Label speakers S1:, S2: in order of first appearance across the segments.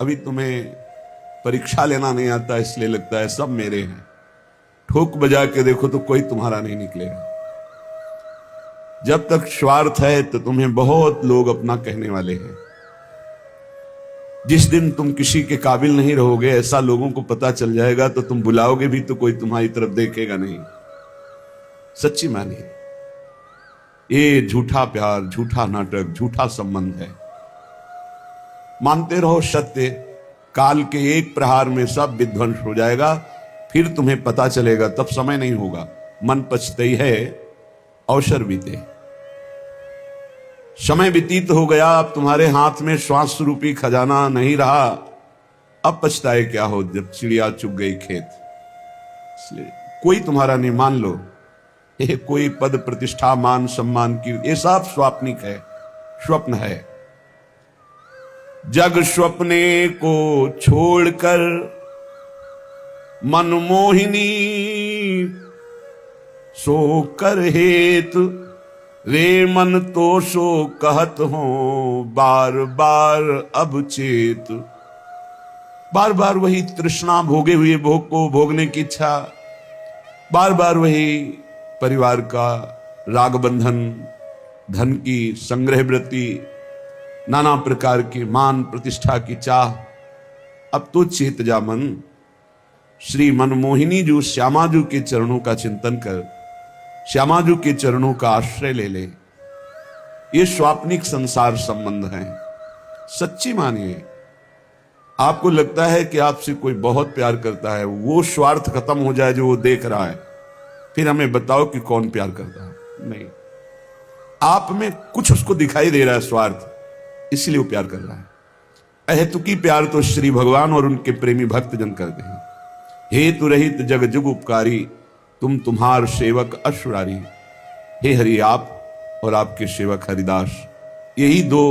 S1: अभी तुम्हें परीक्षा लेना नहीं आता इसलिए लगता है सब मेरे हैं। ठोक बजा के देखो तो कोई तुम्हारा नहीं निकलेगा। जब तक स्वार्थ है तो तुम्हें बहुत लोग अपना कहने वाले हैं। जिस दिन तुम किसी के काबिल नहीं रहोगे, ऐसा लोगों को पता चल जाएगा, तो तुम बुलाओगे भी तो कोई तुम्हारी तरफ देखेगा नहीं। सच्ची मानिए, ये झूठा प्यार, झूठा नाटक, झूठा संबंध है। मानते रहो सत्य, काल के एक प्रहार में सब विध्वंस हो जाएगा। फिर तुम्हें पता चलेगा, तब समय नहीं होगा। मन पछतई है अवसर बीते। समय व्यतीत हो गया, अब तुम्हारे हाथ में श्वास रूपी खजाना नहीं रहा। अब पछताए क्या हो जब चिड़िया चुग गई खेत। इसलिए कोई तुम्हारा नहीं, मान लो ये कोई पद प्रतिष्ठा मान सम्मान की, ये सब स्वाप्निक है, स्वप्न है। जग स्वप्ने को छोड़कर मनमोहिनी सो कर हेतु, रे मन तो सो कहत हो बार बार अब चेत। बार बार वही तृष्णा, भोगे हुए भोग को भोगने की इच्छा, बार बार वही परिवार का राग बंधन, धन की संग्रह वृत्ति, नाना प्रकार की मान प्रतिष्ठा की चाह। अब तो चेत जा मन, श्री मनमोहिनी जो श्यामाजू के चरणों का चिंतन कर, श्यामाजू के चरणों का आश्रय ले ले। ये स्वाप्निक संसार संबंध है। सच्ची मानिए, आपको लगता है कि आपसे कोई बहुत प्यार करता है, वो स्वार्थ खत्म हो जाए जो वो देख रहा है, फिर हमें बताओ कि कौन प्यार करता है। नहीं, आप में कुछ उसको दिखाई दे रहा है स्वार्थ, इसलिए वो प्यार कर रहा है। अहेतुकी प्यार तो श्री भगवान और उनके प्रेमी भक्तजन करते हैं। हेतु रहित जग जुग उपकारी, तुम तुम्हार सेवक अशुरारी। हे हरि, आप और आपके सेवक हरिदास, यही दो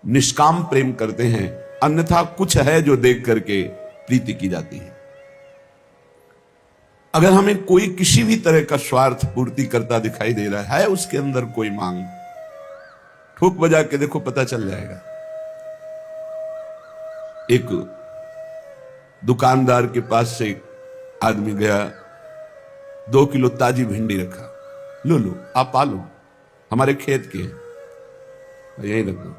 S1: निष्काम प्रेम करते हैं। अन्यथा कुछ है जो देख करके प्रीति की जाती है। अगर हमें कोई किसी भी तरह का स्वार्थ पूर्ति करता दिखाई दे रहा है, उसके अंदर कोई मांग, ठोक बजा के देखो, पता चल जाएगा। एक दुकानदार के पास से एक आदमी गया, 2 किलो ताजी भिंडी रखा। लो आप पालो, हमारे खेत के हैं, यही रख दो।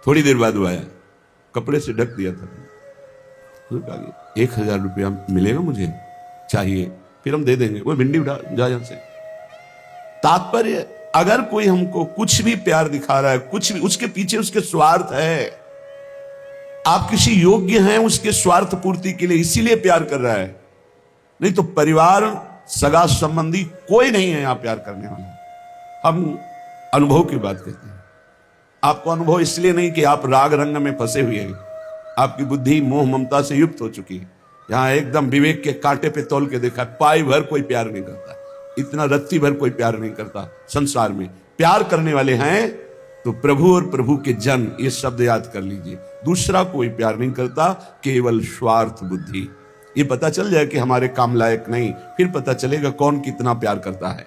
S1: थोड़ी देर बाद वो आया, कपड़े से ढक दिया था। 1000 रुपया मिलेगा, मुझे चाहिए, फिर हम दे देंगे। वो भिंडी उठा जा यहां से। तात्पर्य, अगर कोई हमको कुछ भी प्यार दिखा रहा है, कुछ भी, उसके पीछे उसके स्वार्थ है। आप किसी योग्य हैं उसके स्वार्थ पूर्ति के लिए, इसीलिए प्यार कर रहा है। नहीं तो परिवार, सगा संबंधी कोई नहीं है यहां प्यार करने वाला। हम अनुभव की बात कहते हैं। आपको अनुभव इसलिए नहीं कि आप राग रंग में फंसे हुए हैं, आपकी बुद्धि मोह ममता से युक्त हो चुकी है। यहां एकदम विवेक के कांटे पे तौल के देखा, पाई भर कोई प्यार नहीं करता, इतना रत्ती भर कोई प्यार नहीं करता संसार में। प्यार करने वाले हैं तो प्रभु और प्रभु के जन, ये शब्द याद कर लीजिए। दूसरा कोई प्यार नहीं करता, केवल स्वार्थ बुद्धि। ये पता चल जाए कि हमारे काम लायक नहीं, फिर पता चलेगा कौन कितना प्यार करता है।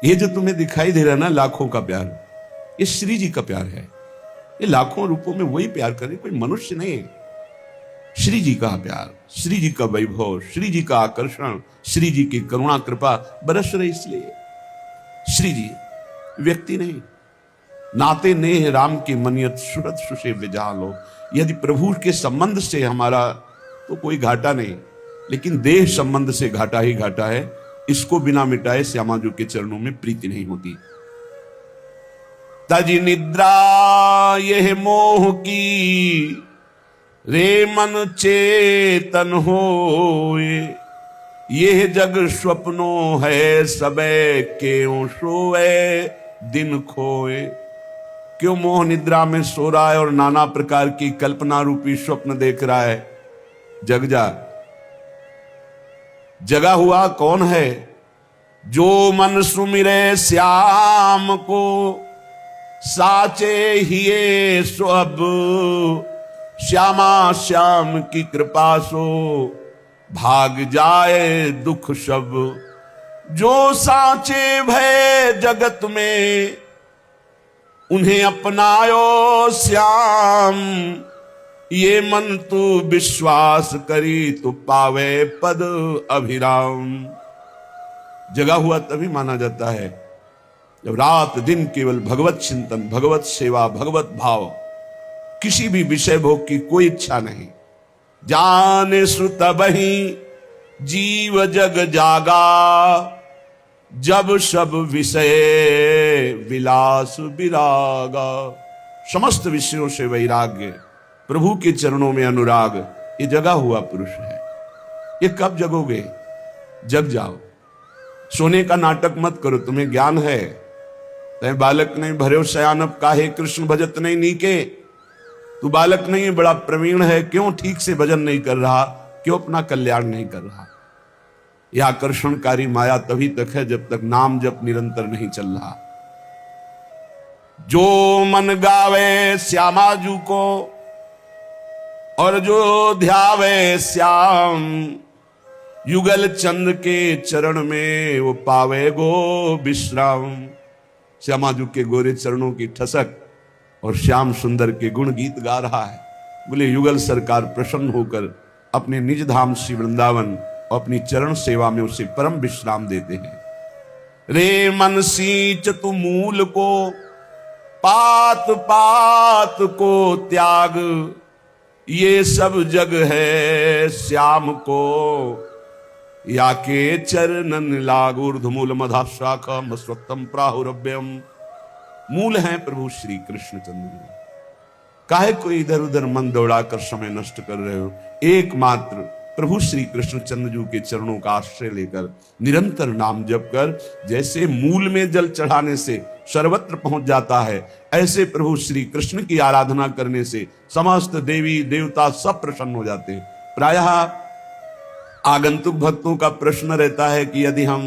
S1: ये जो तुम्हें दिखाई दे रहा है ना, लाखों का प्यार, ये श्री जी का प्यार है। ये लाखों रूपों में वही प्यार करे, कोई मनुष्य नहीं है। श्री जी का प्यार, श्री जी का वैभव, श्री जी का आकर्षण, श्री जी की करुणा कृपा बरस रही, इसलिए श्री जी व्यक्ति नहीं। नाते नेह राम की मनियत सुरत सुषे विजालो। यदि प्रभु के संबंध से हमारा तो कोई घाटा नहीं, लेकिन देह संबंध से घाटा ही घाटा है। इसको बिना मिटाए श्यामाजू के चरणों में प्रीति नहीं होती। तजी निद्रा यह मोह की, रे मन चेतन होए। यह जग स्वप्नो है, सबे क्यों सोए दिन खोए। क्यों मोह निद्रा में सो रहा है और नाना प्रकार की कल्पना रूपी स्वप्न देख रहा है। जग जा, जगा हुआ कौन है? जो मन सुमिरे श्याम को, साचे हिये सो अब। श्यामा श्याम की कृपा सो, भाग जाए दुख सब। जो साचे भय जगत में, उन्हें अपनायो श्याम, ये मन तू विश्वास करी तो पावे पद अभिराम। जगा हुआ तभी माना जाता है जब रात दिन केवल भगवत चिंतन, भगवत सेवा, भगवत भाव, किसी भी विषय भोग की कोई इच्छा नहीं। जाने श्रुत बही जीव जग जागा, जब सब विषय विलास विरागा। समस्त विषयों से वैराग्य, प्रभु के चरणों में अनुराग, ये जगा हुआ पुरुष है। ये कब जगोगे? जग जाओ। सोने का नाटक मत करो, तुम्हें ज्ञान है। तय बालक नहीं भरे सयानप काहे, कृष्ण भजत नहीं नीके। तू बालक नहीं, बड़ा प्रवीण है, क्यों ठीक से भजन नहीं कर रहा, क्यों अपना कल्याण नहीं कर रहा। यह आकर्षणकारी माया तभी तक है जब तक नाम जप निरंतर नहीं चल रहा। जो मन गावे श्यामाजू को और जो ध्यावे श्याम, युगल चंद के चरण में वो पावे गो विश्राम। श्यामाजू के गोरे चरणों की ठसक और श्याम सुंदर के गुण गीत गा रहा है। बोले युगल सरकार प्रसन्न होकर अपने निज धाम श्री वृंदावन और अपनी चरण सेवा में उसे परम विश्राम देते हैं। रे मन सींच तू मूल को, पात पात को त्याग, ये सब जग है श्याम को, या के चरणन लाग। ऊर्ध्वमूल मधा शाखा मस्वत्तम प्राहुरभ्यम। मूल हैं प्रभु श्री कृष्ण चंद्र। काहे कोई इधर उधर मन दौड़ाकर समय नष्ट कर रहे हो? एकमात्र प्रभु श्री कृष्ण चंद्र जी के चरणों का आश्रय लेकर निरंतर नाम जप कर, जैसे मूल में जल चढ़ाने से सर्वत्र पहुंच जाता है, ऐसे प्रभु श्री कृष्ण की आराधना करने से समस्त देवी देवता सब प्रसन्न हो जाते हैं। प्रायः आगंतुक भक्तों का प्रश्न रहता है कि यदि हम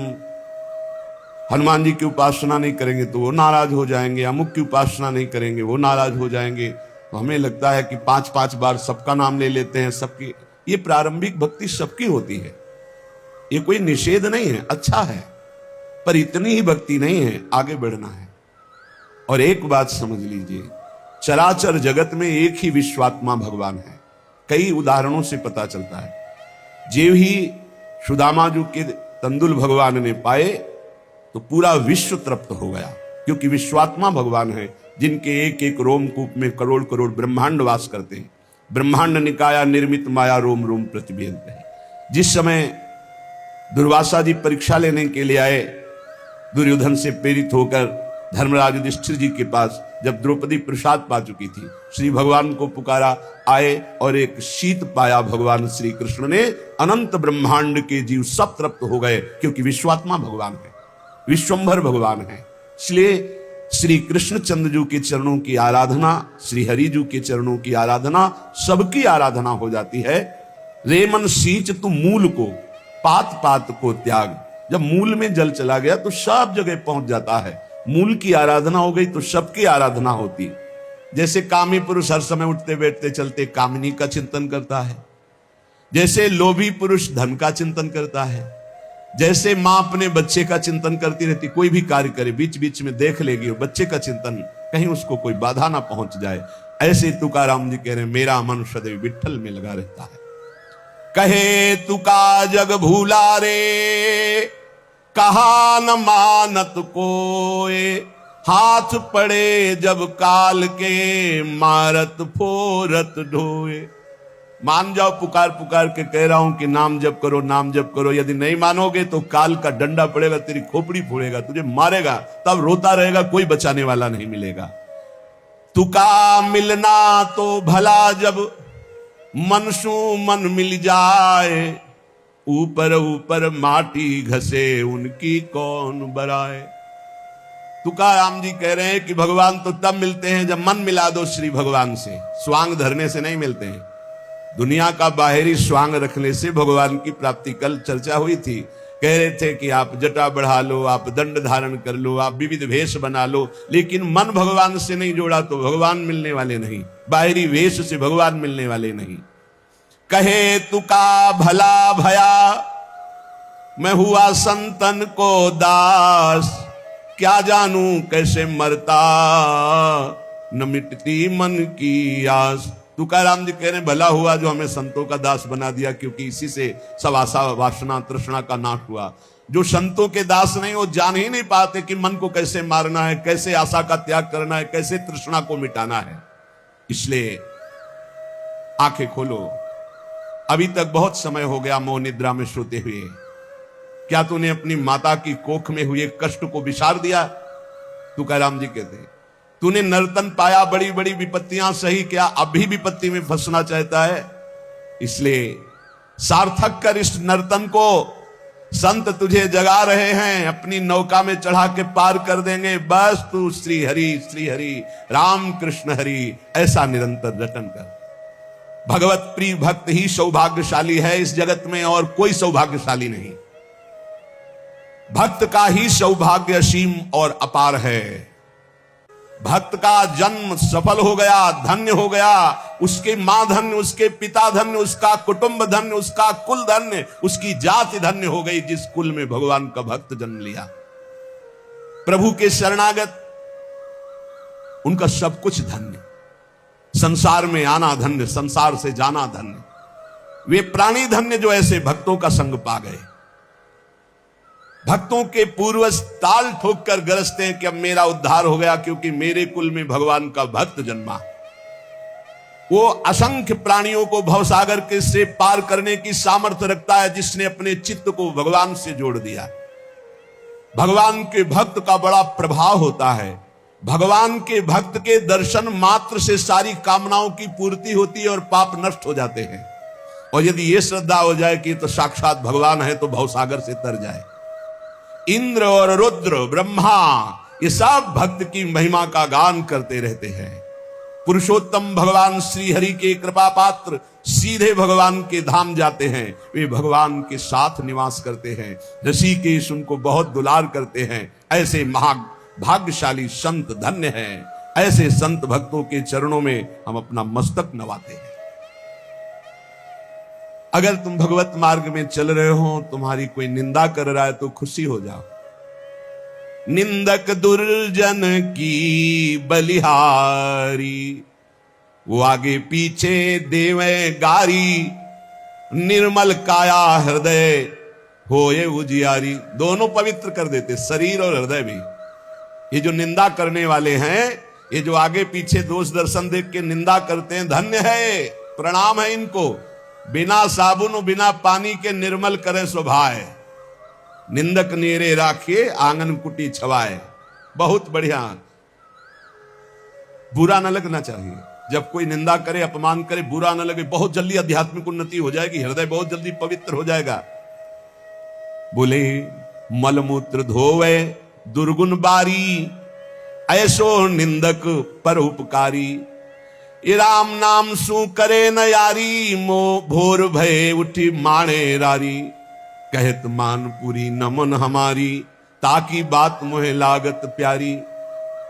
S1: हनुमान जी की उपासना नहीं करेंगे तो वो नाराज हो जाएंगे, अमुक की उपासना नहीं करेंगे वो नाराज हो जाएंगे। तो हमें लगता है कि 5-5 बार सबका नाम ले लेते हैं, सबकी। ये प्रारंभिक भक्ति सबकी होती है, ये कोई निषेध नहीं है, अच्छा है, पर इतनी ही भक्ति नहीं है, आगे बढ़ना है। और एक बात समझ लीजिए, चराचर जगत में एक ही विश्वात्मा भगवान है। कई उदाहरणों से पता चलता है। जेव ही सुदामा जी के तंदुल भगवान ने पाए तो पूरा विश्व तृप्त हो गया, क्योंकि विश्वात्मा भगवान है जिनके एक एक रोमकूप में करोड़ करोड़ ब्रह्मांड वास करते हैं। ब्रह्मांड निकाया निर्मित माया रोम रोम प्रतिबेद है। जिस समय दुर्वासा जी परीक्षा लेने के लिए आए, दुर्योधन से प्रेरित होकर धर्मराज युधिष्ठिर जी के पास, जब द्रौपदी प्रसाद पा चुकी थी, श्री भगवान को पुकारा, आए और एक शीत पाया भगवान श्री कृष्ण ने। अनंत ब्रह्मांड के जीव सब तृप्त हो गए, क्योंकि विश्वात्मा भगवान है, विश्वंभर भगवान है। इसलिए श्री कृष्ण चंद्र जी के चरणों की आराधना, श्री हरि जी के चरणों की आराधना, सबकी आराधना हो जाती है। रे मन सींच तू मूल को, पात पात को त्याग। जब मूल में जल चला गया तो सब जगह पहुंच जाता है। मूल की आराधना हो गई तो सबकी आराधना होती। जैसे कामी पुरुष हर समय उठते बैठते चलते कामिनी का चिंतन करता है, जैसे लोभी पुरुष धन का चिंतन करता है, जैसे मां अपने बच्चे का चिंतन करती रहती, कोई भी कार्य करे बीच बीच में देख लेगी वो बच्चे का चिंतन, कहीं उसको कोई बाधा ना पहुंच जाए। ऐसे तुकाराम जी कह रहे हैं, मेरा मन सदैव विठ्ठल में लगा रहता है। कहे तुका जग भूला रे, कहा न मानत कोय, हाथ पड़े जब काल के, मारत फोरत ढोए। मान जाओ, पुकार पुकार के कह रहा हूं कि नाम जप करो, नाम जप करो। यदि नहीं मानोगे तो काल का डंडा पड़ेगा, तेरी खोपड़ी फोड़ेगा, तुझे मारेगा, तब रोता रहेगा, कोई बचाने वाला नहीं मिलेगा। तुका मिलना तो भला जब मनसू मन मिल जाए, ऊपर ऊपर माटी घसे उनकी कौन बराए। तुकाराम जी कह रहे हैं कि भगवान तो तब मिलते हैं जब मन मिला दो श्री भगवान से, स्वांग धरने से नहीं मिलते हैं। दुनिया का बाहरी स्वांग रखने से भगवान की प्राप्ति, कल चर्चा हुई थी, कह रहे थे कि आप जटा बढ़ा लो, आप दंड धारण कर लो, आप विविध वेश बना लो, लेकिन मन भगवान से नहीं जोड़ा तो भगवान मिलने वाले नहीं, बाहरी वेश से भगवान मिलने वाले नहीं। कहे तुका भला भया, मैं हुआ संतन को दास, क्या जानू कैसे मरता, न मिटती मन की आस। तुकाराम जी कह रहे भला हुआ जो हमें संतों का दास बना दिया, क्योंकि इसी से सब आशा वासना तृष्णा का नाश हुआ। जो संतों के दास नहीं, वो जान ही नहीं पाते कि मन को कैसे मारना है, कैसे आशा का त्याग करना है, कैसे तृष्णा को मिटाना है। इसलिए आंखें खोलो। अभी तक बहुत समय हो गया मौन निद्रा में सोते हुए। क्या तूने अपनी माता की कोख में हुए कष्ट को विसार दिया? तुकाराम जी कहते हैं तूने नर्तन पाया, बड़ी बड़ी विपत्तियां सही, क्या अभी विपत्ति में फंसना चाहता है? इसलिए सार्थक कर इस नर्तन को। संत तुझे जगा रहे हैं, अपनी नौका में चढ़ा के पार कर देंगे। बस तू श्री हरि राम कृष्ण हरि ऐसा निरंतर रटन कर। भगवत प्रिय भक्त ही सौभाग्यशाली है इस जगत में, और कोई सौभाग्यशाली नहीं। भक्त का ही सौभाग्य असीम और अपार है। भक्त का जन्म सफल हो गया, धन्य हो गया। उसके मां धन्य, उसके पिता धन्य, उसका कुटुंब धन्य, उसका कुल धन्य, उसकी जाति धन्य हो गई जिस कुल में भगवान का भक्त जन्म लिया। प्रभु के शरणागत, उनका सब कुछ धन्य। संसार में आना धन्य, संसार से जाना धन्य। वे प्राणी धन्य जो ऐसे भक्तों का संग पा गए। भक्तों के पूर्वज ताल ठोक कर गरजते हैं कि अब मेरा उद्धार हो गया, क्योंकि मेरे कुल में भगवान का भक्त जन्मा। वो असंख्य प्राणियों को भवसागर के से पार करने की सामर्थ्य रखता है, जिसने अपने चित्त को भगवान से जोड़ दिया। भगवान के भक्त का बड़ा प्रभाव होता है। भगवान के भक्त के दर्शन मात्र से सारी कामनाओं की पूर्ति होती है और पाप नष्ट हो जाते हैं। और यदि ये श्रद्धा हो जाए कि तो साक्षात भगवान है, तो भवसागर से तर जाए। इंद्र और रुद्र ब्रह्मा ये सब भक्त की महिमा का गान करते रहते हैं। पुरुषोत्तम भगवान श्री हरि के कृपा पात्र सीधे भगवान के धाम जाते हैं। वे भगवान के साथ निवास करते हैं। ऋषिकेश उनको बहुत दुलार करते हैं। ऐसे भाग्यशाली संत धन्य हैं। ऐसे संत भक्तों के चरणों में हम अपना मस्तक नवाते हैं। अगर तुम भगवत मार्ग में चल रहे हो, तुम्हारी कोई निंदा कर रहा है तो खुशी हो जाओ। निंदक दुर्जन की बलिहारी, वो आगे पीछे देवे गारी। निर्मल काया हृदय होए उजियारी। दोनों पवित्र कर देते, शरीर और हृदय भी। ये जो निंदा करने वाले हैं, ये जो आगे पीछे दोष दर्शन देख के निंदा करते हैं, धन्य है, प्रणाम है इनको। बिना साबुन बिना पानी के निर्मल करे स्वभाव। निंदक नेरे राखिए आंगन कुटी छवाए। बहुत बढ़िया। बुरा न लगना चाहिए। जब कोई निंदा करे, अपमान करे, बुरा न लगे। बहुत जल्दी आध्यात्मिक उन्नति हो जाएगी, हृदय बहुत जल्दी पवित्र हो जाएगा। बोले मलमूत्र धोवे दुर्गुण बारी, ऐसो निंदक पर उपकारी। ये राम नाम सु करे न यारी, मो भोर भय उठी माणे रारी। कहत मान पूरी नमन हमारी, ताकि बात मोहे लागत प्यारी।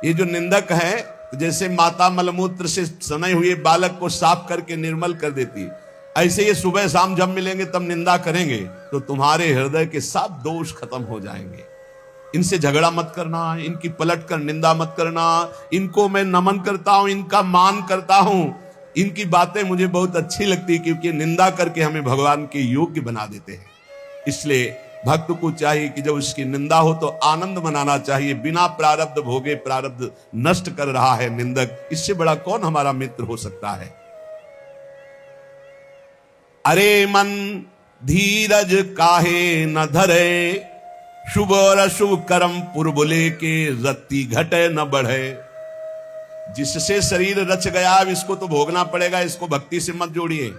S1: ये जो निंदक है, जैसे माता मलमूत्र से सने हुए बालक को साफ करके निर्मल कर देती, ऐसे ये सुबह शाम जब मिलेंगे तब निंदा करेंगे, तो तुम्हारे हृदय के सब दोष खत्म हो जाएंगे। इनसे झगड़ा मत करना, इनकी पलट कर निंदा मत करना। इनको मैं नमन करता हूं, इनका मान करता हूं। इनकी बातें मुझे बहुत अच्छी लगती, क्योंकि निंदा करके हमें भगवान के योग्य बना देते हैं। इसलिए भक्त को चाहिए कि जब उसकी निंदा हो तो आनंद मनाना चाहिए। बिना प्रारब्ध भोगे प्रारब्ध नष्ट कर रहा है निंदक, इससे बड़ा कौन हमारा मित्र हो सकता है। अरे मन धीरज काहे न धरे, शुभ और अशुभ कर्म पूर्व लेके रत्ती घटे न बढ़े। जिससे शरीर रच गया, अब इसको तो भोगना पड़ेगा। इसको भक्ति से मत जोड़िए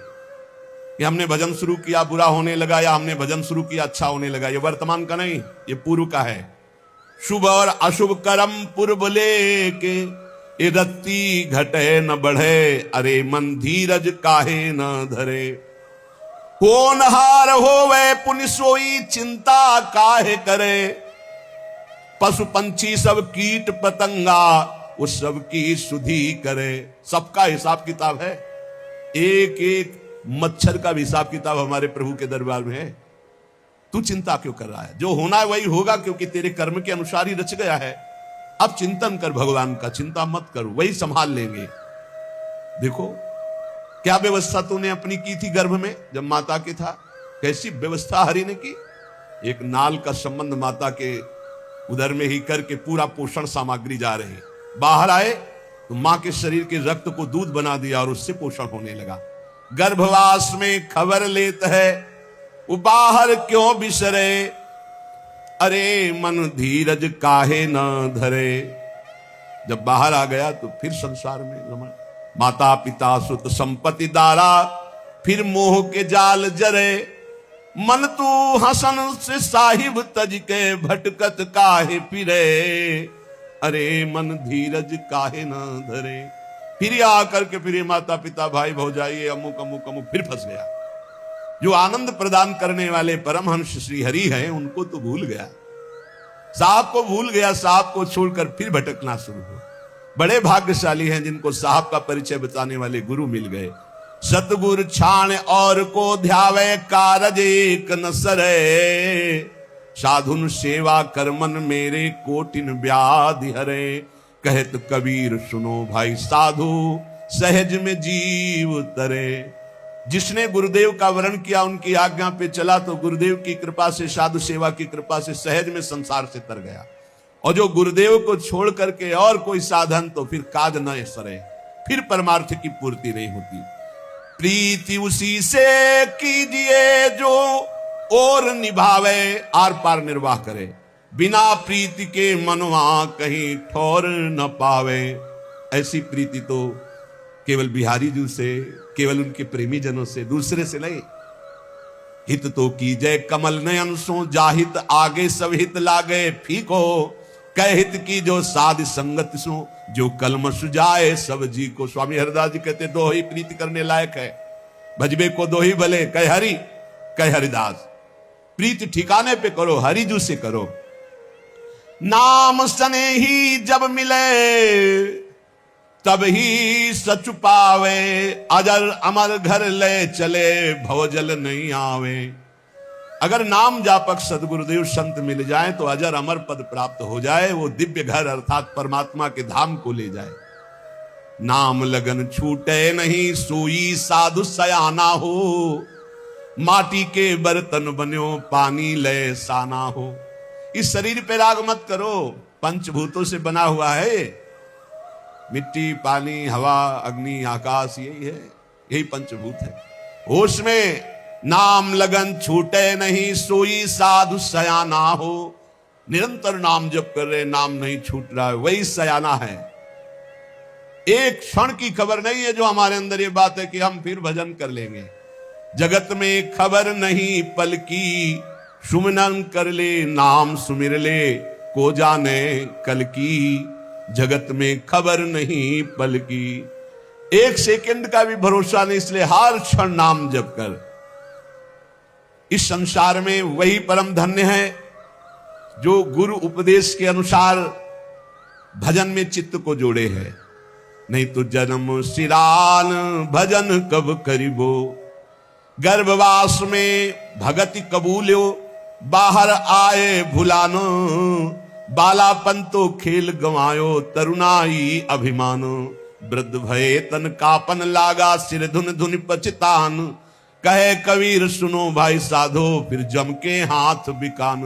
S1: कि हमने भजन शुरू किया बुरा होने लगा, या हमने भजन शुरू किया अच्छा होने लगा। ये वर्तमान का नहीं, ये पूर्व का है। शुभ और अशुभ कर्म पूर्व लेके ये रत्ती घटे न बढ़े। अरे मन धीरज काहे न धरे, होनहार होवे पुनि सोई चिंता काहे करे। पशु पंछी सब कीट पतंगा, वो सब की सुधि करे। सबका हिसाब किताब है, एक एक मच्छर का भी हिसाब किताब हमारे प्रभु के दरबार में है। तू चिंता क्यों कर रहा है? जो होना है वही होगा, क्योंकि तेरे कर्म के अनुसार ही रच गया है। अब चिंतन कर भगवान का, चिंता मत कर, वही संभाल लेंगे। देखो क्या व्यवस्था तूने अपनी की थी गर्भ में जब माता के था, कैसी व्यवस्था हरि ने की। एक नाल का संबंध माता के उदर में ही करके पूरा पोषण सामग्री जा रही, बाहर आए तो मां के शरीर के रक्त को दूध बना दिया और उससे पोषण होने लगा। गर्भवास में खबर लेत है वो बाहर क्यों बिसरे, अरे मन धीरज काहे न धरे। जब बाहर आ गया तो फिर संसार में रमण, माता पिता सुत संपत्ति दारा, फिर मोह के जाल जरे। मन तू हसन से साहिब तज के भटकत काहे फिरे, अरे मन धीरज काहे न धरे। फिर आकर के फिर माता पिता भाई भौजाई अमुक अमुक अमुक फिर फंस गया। जो आनंद प्रदान करने वाले परमहंस श्री हरि हैं उनको तो भूल गया, साहब को भूल गया, साहब को छोड़कर फिर भटकना शुरू हुआ। बड़े भाग्यशाली हैं जिनको साहब का परिचय बताने वाले गुरु मिल गए। सतगुर छाण और को ध्यावे कारज एक न सरे, साधुन सेवा कर मन मेरे कोटिन व्याधि हरे। कहत कबीर सुनो भाई साधु सहज में जीव तरे। जिसने गुरुदेव का वर्ण किया, उनकी आज्ञा पे चला, तो गुरुदेव की कृपा से, साधु सेवा की कृपा से सहज में संसार से तर गया। और जो गुरुदेव को छोड़ करके और कोई साधन, तो फिर काज न सरे, फिर परमार्थ की पूर्ति नहीं होती। प्रीति उसी से कीजिए जो और निभावे, आर पार निर्वाह करे। बिना प्रीति के मनवा कहीं ठौर न पावे। ऐसी प्रीति तो केवल बिहारी जी से, केवल उनके प्रेमी जनों से, दूसरे से नहीं। हित तो कीजय कमल नयन सो, जाहित आगे सब हित लागे फीको। कह हित की जो साध संगत सो, जो कलम सुजाए सब जी को। स्वामी हरिदास जी कहते दो ही प्रीति करने लायक है, भजबे को दो ही भले, कह हरि कह हरिदास। प्रीति ठिकाने पे करो, हरिजू से करो। नाम सने ही जब मिले तब ही सच पावे, अजर अमर घर ले चले भवजल नहीं आवे। अगर नाम जापक सदगुरुदेव संत मिल जाए तो अजर अमर पद प्राप्त हो जाए, वो दिव्य घर अर्थात परमात्मा के धाम को ले जाए। नाम लगन छूटे नहीं सोई साधु सयाना हो, माटी के बर्तन बन्यो पानी ले साना हो। इस शरीर पे राग मत करो, पंचभूतों से बना हुआ है, मिट्टी पानी हवा अग्नि आकाश, यही है, यही पंचभूत है। होश में नाम लगन छूटे नहीं सोई साधु सयाना हो। निरंतर नाम जप कर रहे, नाम नहीं छूट रहा है, वही सयाना है। एक क्षण की खबर नहीं है जो हमारे अंदर ये बात है कि हम फिर भजन कर लेंगे। जगत में खबर नहीं पल की, सुमिरन कर ले नाम सुमिर ले, को जाने कल की। जगत में खबर नहीं पल की, एक सेकंड का भी भरोसा नहीं, इसलिए हर क्षण नाम जप कर। इस संसार में वही परम धन्य है जो गुरु उपदेश के अनुसार भजन में चित्त को जोड़े है। नहीं तो जन्म सिरान भजन कब करिबो, गर्भवास में भगति कबूल्यो, बाहर आए भुलानो। बालापन तो खेल गंवायो, तरुणाई अभिमानो। वृद्ध भये तन कापन लागा, सिर धुन धुन पचितान। कहे कबीर सुनो भाई साधो, फिर जम के हाथ बिकान।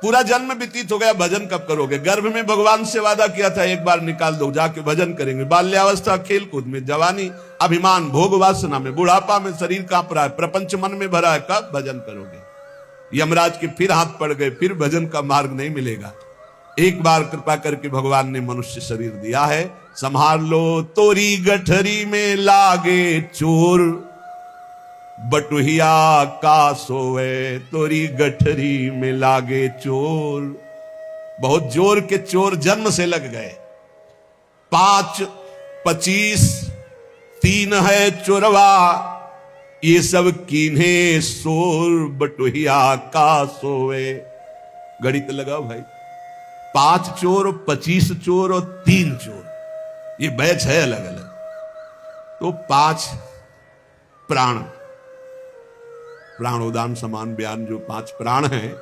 S1: पूरा जन्म व्यतीत हो गया, भजन कब करोगे? गर्भ में भगवान से वादा किया था एक बार निकाल दो, जाके भजन करेंगे। बाल्यावस्था खेल कूद में, जवानी अभिमान भोग वासना में, बुढ़ापा में शरीर कांप रहा है, प्रपंच मन में भरा है, कब भजन करोगे? यमराज के फिर हाथ पड़ गए, फिर भजन का मार्ग नहीं मिलेगा। एक बार कृपा करके भगवान ने मनुष्य शरीर दिया है, संभाल लो। तोरी गठरी में लागे चोर, बटुहिया का सोवे। तोरी गठरी में लागे चोर, बहुत जोर के चोर जन्म से लग गए। 5, 25, 3 है चोरवा, ये सब कीन्हे सोर। बटुहिया का सोवे। गणित लगाओ भाई, 5 चोर, 25 चोर और 3 चोर, ये बैच है अलग अलग। तो 5 प्राण, प्राणोदान समान बयान, जो 5 प्राण हैं,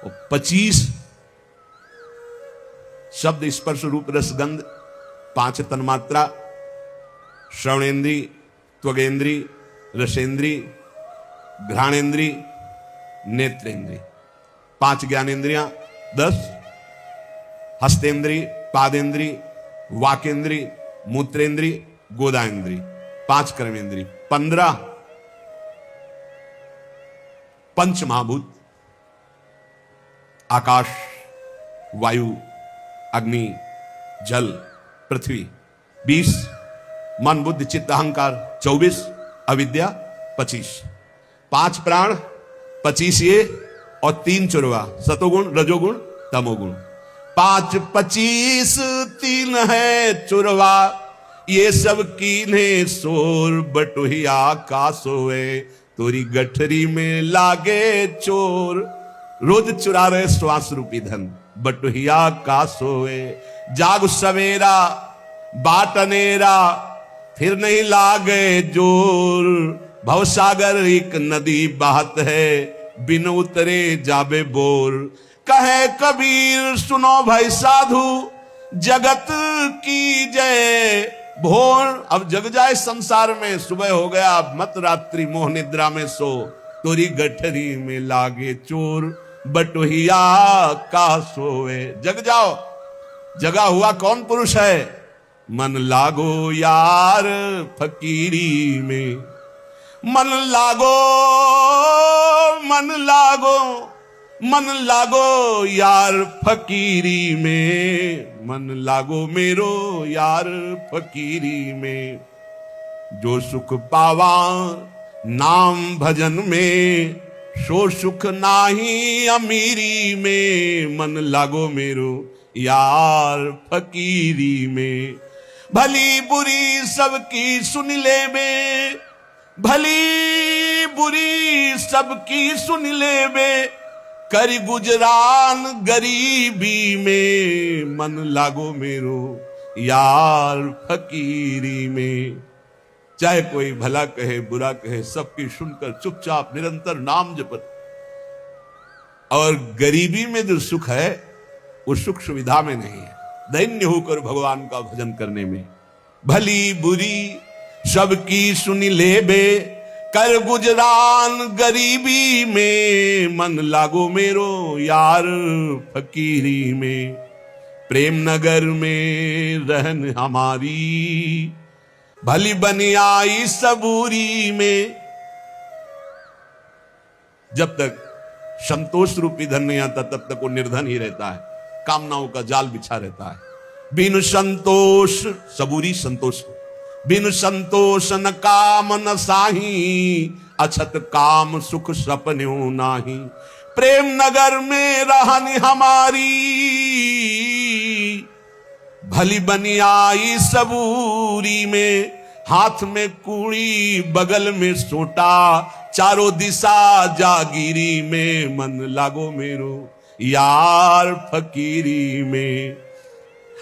S1: वो 25 शब्द स्पर्श रूप रसगंध, 5 तन्मात्रा, श्रवणेन्द्री, त्वगेन्द्री, रसेंद्री, घ्राणेन्द्री, नेत्रेंद्री, 5 ज्ञानेन्द्रियां, 10 हस्तेन्द्री, पादेन्द्री, वाकेन्द्री, मूत्रेंद्री, गोदाएंद्री, 5 कर्मेंद्री, 15 पंच महाभूत, आकाश, वायु, अग्नि, जल, पृथ्वी, 20 मन बुद्धि चित्त अहंकार, 24 अविद्या, 25 5 प्राण, 25 ये और 3 चुरवा, सतोगुण, रजोगुण, तमोगुण, 5 25 3 है चुरवा, ये सब कीन्हे सोर, बटुहिया का सोए, तोरी गठरी में लागे चोर, रोज चुरा रहे श्वास रूपी धन, बटुहिया का सोए, जाग सवेरा बाटनेरा, फिर नहीं लागे जोर, भवसागर एक नदी बहत है, बिन उतरे जाबे बोर, कहे कबीर सुनो भाई साधु, जगत की जय भोर। अब जग जाए संसार में, सुबह हो गया मत रात्रि मोह निद्रा में सो, तोरी गठरी में लागे चोर, बटुहिया का सोए। जग जाओ, जगा हुआ कौन पुरुष है? मन लागो यार फकीरी में, मन लागो, मन लागो, मन लागो यार फकीरी में, मन लागो मेरो यार फकीरी में, जो सुख पावा नाम भजन में, सो सुख नाही अमीरी में, मन लागो मेरो यार फकीरी में। भली बुरी सबकी सुन ले बे, भली बुरी सबकी सुन ले बे, कर गुजरान गरीबी में, मन लागो मेरो यार फकीरी में। चाहे कोई भला कहे बुरा कहे, सबकी सुनकर चुपचाप निरंतर नाम जपत। और गरीबी में जो सुख है वो सुख सुविधा में नहीं है, दैन्य होकर भगवान का भजन करने में। भली बुरी सबकी सुनी ले बे, कर गुजरान गरीबी में, मन लागो मेरो यार फकीरी में। प्रेम नगर में रहन हमारी, भली बनी आई सबूरी में। जब तक संतोष रूपी धन नहीं आता तब तक वो निर्धन ही रहता है, कामनाओं का जाल बिछा रहता है। बिन संतोष, सबूरी संतोष, बिन संतोष न काम न साही, अछत काम सुख सपन्यों नाही। प्रेम नगर में रहनी हमारी, भली बनी आई सबूरी में। हाथ में कूड़ी बगल में सोटा, चारों दिशा जागीरी में, मन लागो मेरो यार फकीरी में।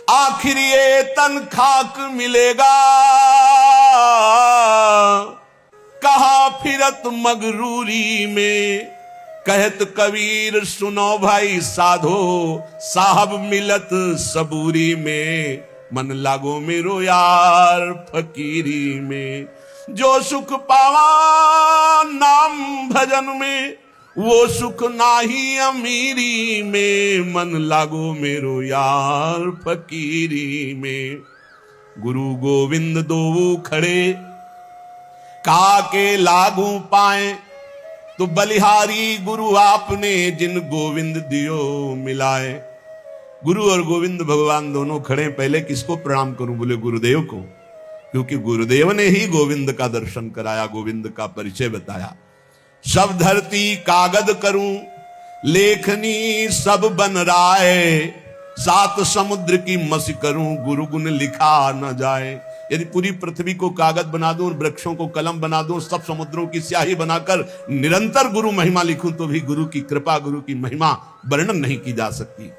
S1: आखिर ये तन खाक मिलेगा, कहा फिरत मगरूरी में। कहत कबीर सुनो भाई साधो, साहब मिलत सबूरी में, मन लागो मेरो यार फकीरी में। जो सुख पावा नाम भजन में, वो सुख नाही अमीरी में, मन लागो मेरो यार फकीरी में। गुरु गोविंद दो खड़े, काके लागू पाए, तो बलिहारी गुरु आपने जिन गोविंद दियो मिलाए। गुरु और गोविंद भगवान दोनों खड़े, पहले किसको प्रणाम करूं? बोले गुरुदेव को, क्योंकि गुरुदेव ने ही गोविंद का दर्शन कराया, गोविंद का परिचय बताया। सब धरती कागद करूं, लेखनी सब बन राय, 7 समुद्र की मसी करूं, गुरु गुण लिखा न जाए। यदि पूरी पृथ्वी को कागज बना दूं, वृक्षों को कलम बना दूं, सब समुद्रों की स्याही बनाकर निरंतर गुरु महिमा लिखूं, तो भी गुरु की कृपा, गुरु की महिमा वर्णन नहीं की जा सकती।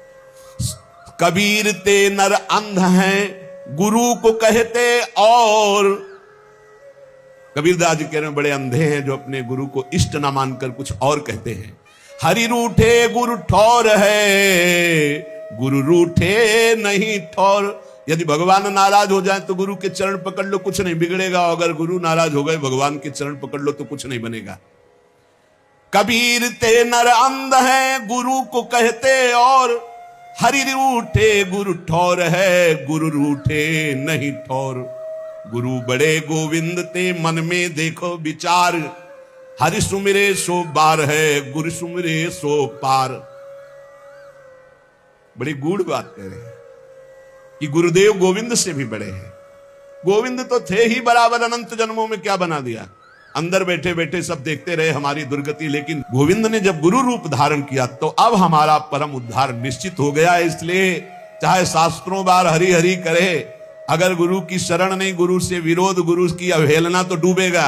S1: कबीर ते नर अंध हैं, गुरु को कहते और, कबीरदास जी कह रहे हैं बड़े अंधे हैं जो अपने गुरु को इष्ट ना मानकर कुछ और कहते हैं। हरि रूठे गुरु ठौर है, गुरु रूठे नहीं ठौर। यदि भगवान नाराज हो जाए तो गुरु के चरण पकड़ लो, कुछ नहीं बिगड़ेगा। अगर गुरु नाराज हो गए, भगवान के चरण पकड़ लो तो कुछ नहीं बनेगा। कबीर ते नर अंध है, गुरु को कहते और। हरि रूठे गुरु ठौर है, गुरु रूठे नहीं ठौर। गुरु बड़े गोविंद ते मन में देखो विचार। हरि सुमिरे सो बार है, गुरु सुमिरे सो पार। बड़ी गूढ़ बात कह रहे हैं कि गुरुदेव गोविंद से भी बड़े हैं। गोविंद तो थे ही बराबर, अनंत जन्मों में क्या बना दिया। अंदर बैठे बैठे सब देखते रहे हमारी दुर्गति, लेकिन गोविंद ने जब गुरु रूप धारण किया तो अब हमारा परम उद्धार निश्चित हो गया। इसलिए चाहे शास्त्रों बार हरि हरि करे, अगर गुरु की शरण नहीं, गुरु से विरोध, गुरु की अवहेलना तो डूबेगा।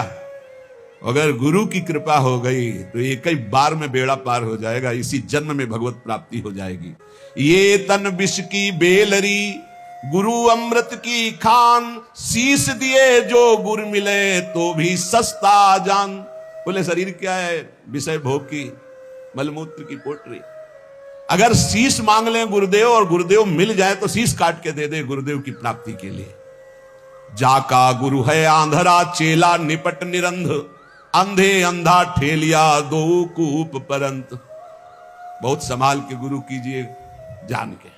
S1: अगर गुरु की कृपा हो गई तो एक ही बार में बेड़ा पार हो जाएगा, इसी जन्म में भगवत प्राप्ति हो जाएगी। ये तन विष की बेलरी, गुरु अमृत की खान। शीश दिए जो गुरु मिले तो भी सस्ता जान। बोले शरीर क्या है, विषय भोग की, मलमूत्र की पोटरी। अगर शीश मांग लें गुरुदेव और गुरुदेव मिल जाए तो शीश काट के दे दे गुरुदेव की प्राप्ति के लिए। जाका गुरु है आंधरा, चेला निपट निरंध। अंधे अंधा ठेलिया, दो कूप परंत। बहुत संभाल के गुरु कीजिए, जान के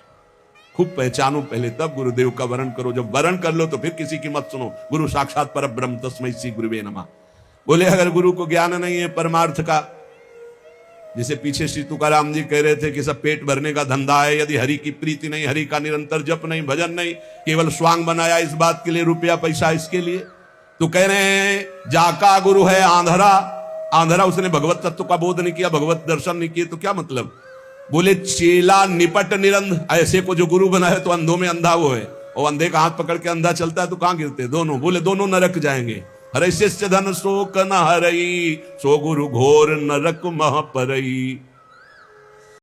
S1: खूब पहचानो पहले, तब गुरुदेव का वरण करो। जब वरण कर लो तो फिर किसी की मत सुनो। गुरु साक्षात परब्रह्म तस्मै श्री गुरुवे नमः। बोले अगर गुरु को ज्ञान नहीं है परमार्थ का, जिसे पीछे श्री तुकाराम जी कह रहे थे कि सब पेट भरने का धंधा है, यदि हरि की प्रीति नहीं, हरि का निरंतर जप नहीं, भजन नहीं, केवल स्वांग बनाया इस बात के लिए, रुपया पैसा इसके लिए, तो कह रहे हैं जाका गुरु है आंधरा। आंधरा उसने भगवत तत्व का बोध नहीं किया, भगवत दर्शन नहीं किए, तो क्या मतलब। बोले चेला निपट निरंध, ऐसे को जो गुरु बना है तो अंधों में अंधा वो है, और अंधे का हाथ पकड़ के अंधा चलता है तो कहां गिरते दोनों। बोले दोनों नरक जाएंगे। हरे शिष्य धन शोक न हरई, सो गुरु घोर नरक मह परई।